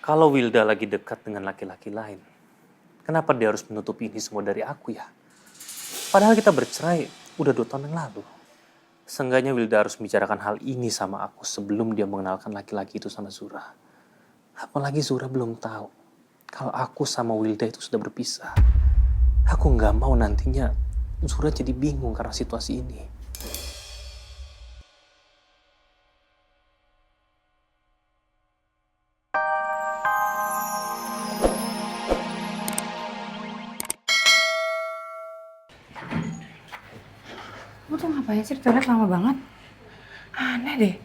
Kalau Wilda lagi dekat dengan laki-laki lain, kenapa dia harus menutupi ini semua dari aku ya? Padahal kita bercerai udah 2 tahun yang lalu. Seenggaknya Wilda harus membicarakan hal ini sama aku sebelum dia mengenalkan laki-laki itu sama Zura. Apalagi Zura belum tahu kalau aku sama Wilda itu sudah berpisah. Aku nggak mau nantinya Zura jadi bingung karena situasi ini. Kamu tuh ngapain sih di toilet lama banget? Aneh deh.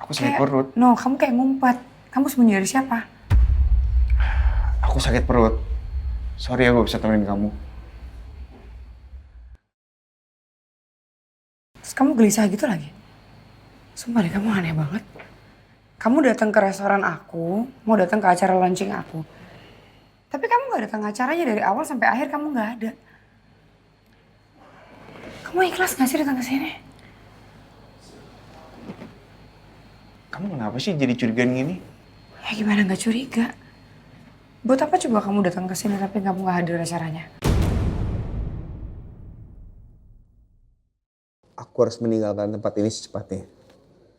Aku sakit perut. No, kamu kayak ngumpet. Kamu sembunyi dari siapa? Aku sakit perut. Sorry ya gue bisa temenin kamu. Terus kamu gelisah gitu lagi? Sumpah deh, kamu aneh banget. Kamu datang ke restoran aku, mau datang ke acara launching aku. Tapi kamu gak datang acaranya dari awal sampai akhir, kamu gak ada. Kamu ikhlas gak sih datang ke sini? Kamu kenapa sih jadi curigaan gini? Ya gimana gak curiga? Buat apa coba kamu datang ke sini tapi kamu gak hadir acaranya? Aku harus meninggalkan tempat ini secepatnya.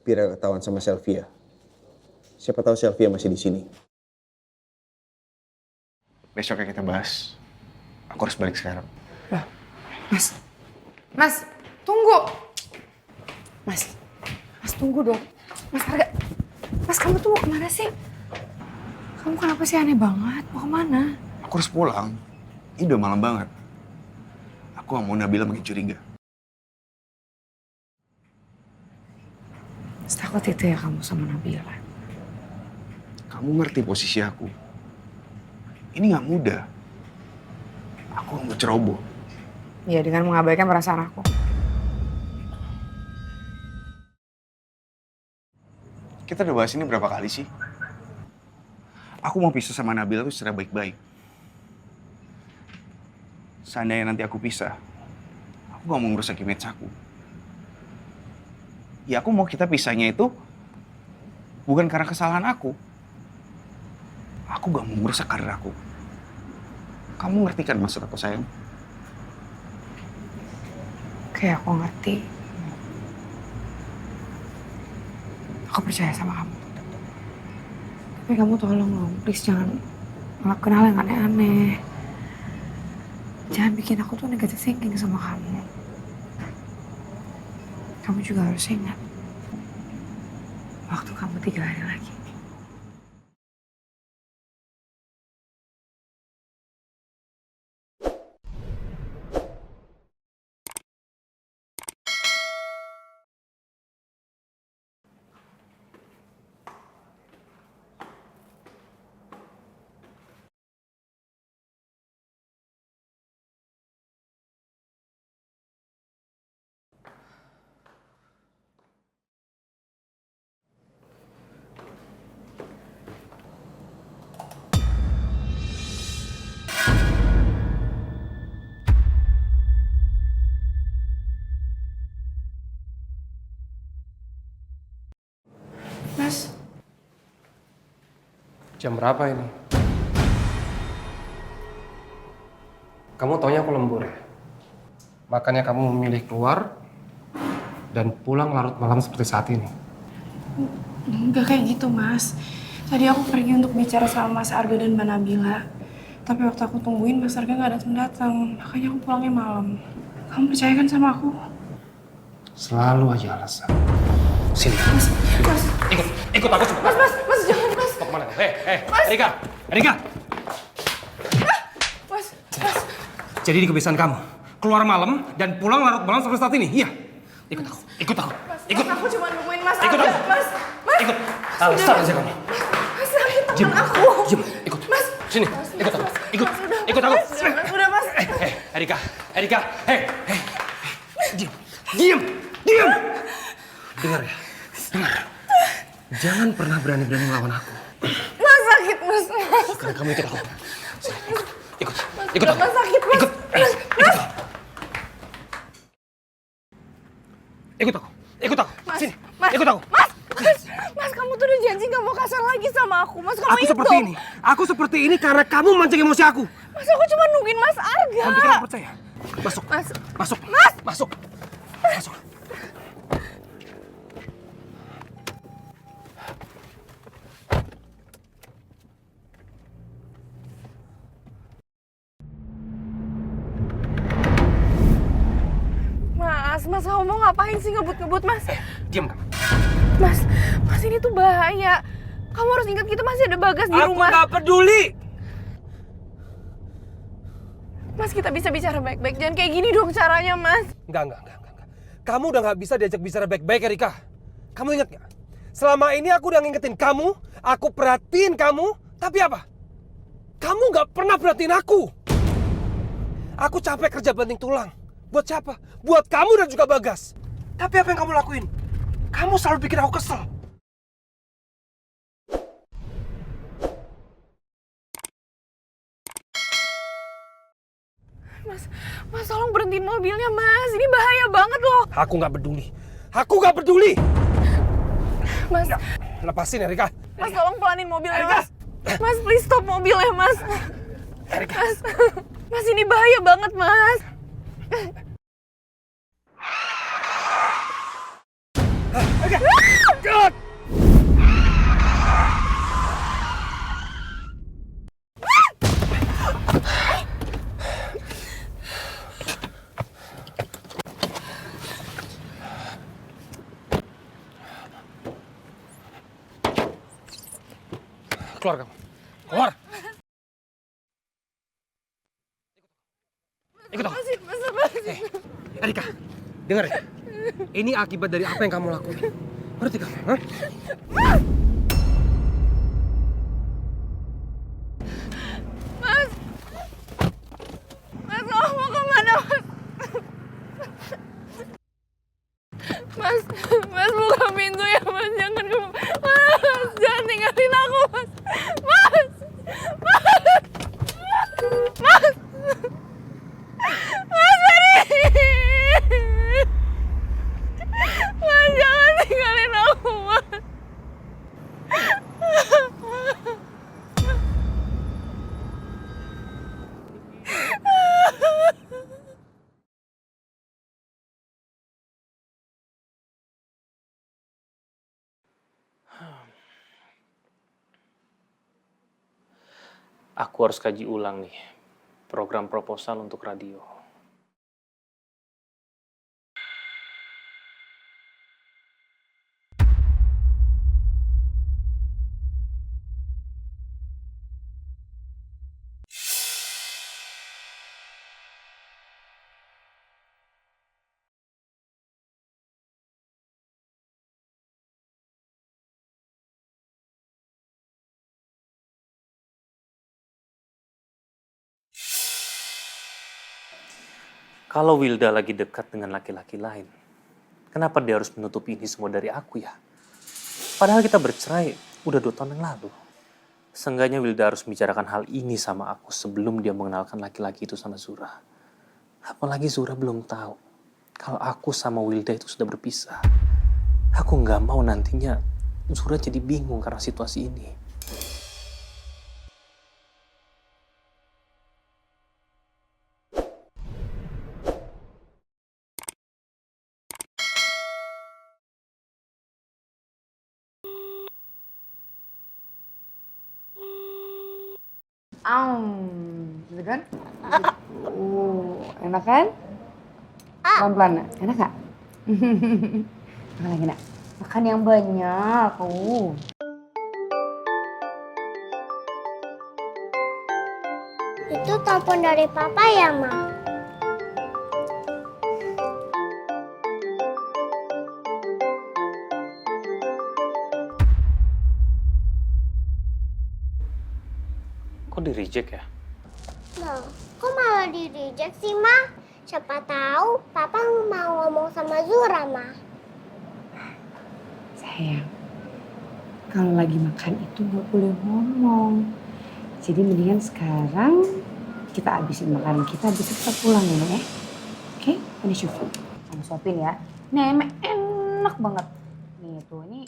Biar gak ketahuan sama Sylvia. Siapa tahu Sylvia masih di sini. Besoknya kita bahas. Aku harus balik sekarang. Loh, Mas, tunggu. Mas tunggu dong. Mas Arga, Mas kamu tuh mau kemana sih? Kamu kenapa sih aneh banget? Mau kemana? Aku harus pulang. Ini udah malam banget. Aku gak mau Nabila makin curiga. Setakut itu ya kamu sama Nabila. Kamu ngerti posisi aku. Ini gak mudah. Aku gak mau ceroboh. Ya dengan mengabaikan perasaan aku. Kita udah bahas ini berapa kali sih? Aku mau pisah sama Nabila tuh secara baik-baik. Seandainya nanti aku pisah, aku gak mau ngerusak image aku. Ya aku mau kita pisahnya itu bukan karena kesalahan aku. Aku gak mau merusak karir aku. Kamu ngerti kan maksud aku, sayang? Oke, aku ngerti. Aku percaya sama kamu. Tapi kamu tolong dong, please jangan ngelakuin hal yang aneh-aneh. Jangan bikin aku tuh negative thinking sama kamu. Kamu juga harus ingat. Waktu kamu 3 hari lagi. Mas, Jam berapa ini? Kamu taunya aku lembur ya? Makanya kamu memilih keluar dan pulang larut malam seperti saat ini. enggak kayak gitu mas. Tadi aku pergi untuk bicara sama Mas Arga dan Mbak Nabila. Tapi waktu aku tungguin Mas Arga nggak datang-datang. Makanya aku pulangnya malam. Kamu percaya kan sama aku? Selalu aja alasan. Sini. Mas, Ikut aku cepat. Mas jangan mas. Mau kemana? Erika. Mas. Jadi ini kebiasaan kamu. Keluar malam dan pulang larut malam seperti saat ini. Iya. Ikut aku. Mas, aku cuma nemuin Mas Ikut Arga. aku. Mas. Ikut. Alasan aja kamu. Mas, sakit Diam. tangan aku. Diam. Ikut. Mas. Sini. Ikut aku. Ikut. Ikut aku. Udah mas. Erika. Diam. Dengar ya. Jangan pernah berani-berani melawan aku. Mas sakit mas. Karena kamu ikut aku. Sini, ikut. Mas, Ikut aku. mas sakit mas. Ikut aku. Mas. Sini. Mas. Ikut aku. Mas, kamu kamu tuh udah janji gak mau kasar lagi sama aku. Mas, kamu Aku seperti ini. Aku seperti ini karena kamu mancing emosi aku. Mas, aku cuma nungguin Mas Arga. Kamu pikir aku percaya? Masuk. Mas. Masuk. Mas. Masuk. Masuk. Mas, kamu mau ngapain sih ngebut-ngebut, Mas? Diam kamu. Mas ini tuh bahaya. Kamu harus ingat kita masih ada Bagas di rumah. Aku gak peduli. Mas, kita bisa bicara baik-baik. Jangan kayak gini dong caranya, Mas. Enggak. Kamu udah gak bisa diajak bicara baik-baik, Erika. Kamu ingat gak? Selama ini aku udah ngingetin kamu, aku perhatiin kamu, tapi apa? Kamu gak pernah perhatiin aku. Aku capek kerja banting tulang. Buat siapa? Buat kamu dan juga Bagas. Tapi apa yang kamu lakuin? Kamu selalu bikin aku kesel. Mas tolong berhentiin mobilnya, Mas. Ini bahaya banget loh. Aku gak peduli. Aku gak peduli. Mas, Lepasin, Erika. Mas tolong pelanin mobilnya, Erika! Mas. Mas, please stop mobilnya, Mas. Erika. Mas, ini bahaya banget, Mas. God! Keluar kamu. Keluar. Ikut aku. Mas. Erika, dengar ya. Ini akibat dari apa yang kamu lakuin. Ngerti kamu? Hah? Mas, kamu mau kemana, Mas? Mas, buka pintu ya, Mas. Jangan Mas, jangan tinggalin aku, Mas. Mas! Mas, Ferry! Mas, jangan tinggalin aku, Mas. Aku harus kaji ulang nih program proposal untuk radio. Kalau Wilda lagi dekat dengan laki-laki lain, kenapa dia harus menutupi ini semua dari aku ya? Padahal kita bercerai udah 2 tahun yang lalu. Seenggaknya Wilda harus membicarakan hal ini sama aku sebelum dia mengenalkan laki-laki itu sama Zura. Apalagi Zura belum tahu kalau aku sama Wilda itu sudah berpisah. Aku nggak mau nantinya Zura jadi bingung karena situasi ini. Gitu kan? Enak kan? Pelan-pelan, enak gak? Makan lagi, nak. Makan yang banyak. Itu telepon dari papa ya, Ma? Kok di-reject ya? Loh, kok malah di-reject sih, Ma? Siapa tahu papa mau ngomong sama Zura, Ma. Sayang, kalau lagi makan itu nggak boleh ngomong. Jadi mendingan sekarang kita habisin makanan kita, habis itu kita pulang ya. Oke? Finish your food. Kamu suapin ya. Nih, enak banget. Nih tuh, ini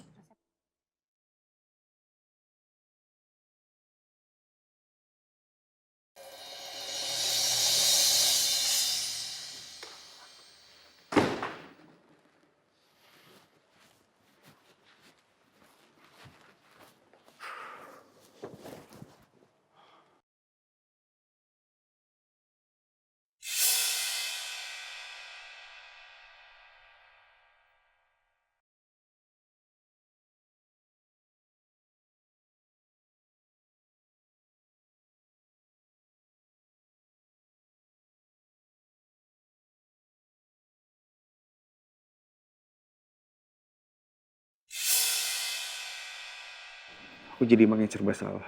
Aku jadi makin serba salah.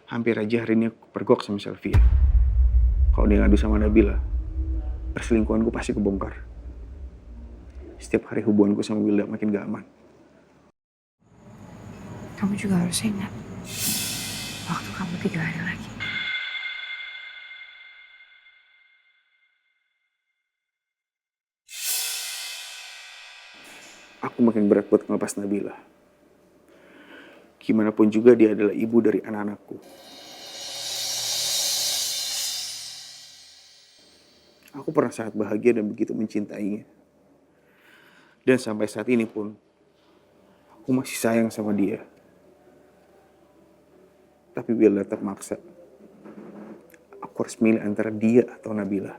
Hampir aja hari ini aku pergok sama Sylvia. Kalau dia ngadu sama Nabila, perselingkuhanku pasti kebongkar. Setiap hari hubunganku sama Wilda makin gak aman. Kamu juga harus ingat, waktu kamu 3 hari lagi. Aku makin berat buat ngelepas Nabila. Gimana pun juga dia adalah ibu dari anak-anakku. Aku pernah sangat bahagia dan begitu mencintainya. Dan sampai saat ini pun, aku masih sayang sama dia. Tapi Wilda tetap maksa. Aku harus milih antara dia atau Nabila.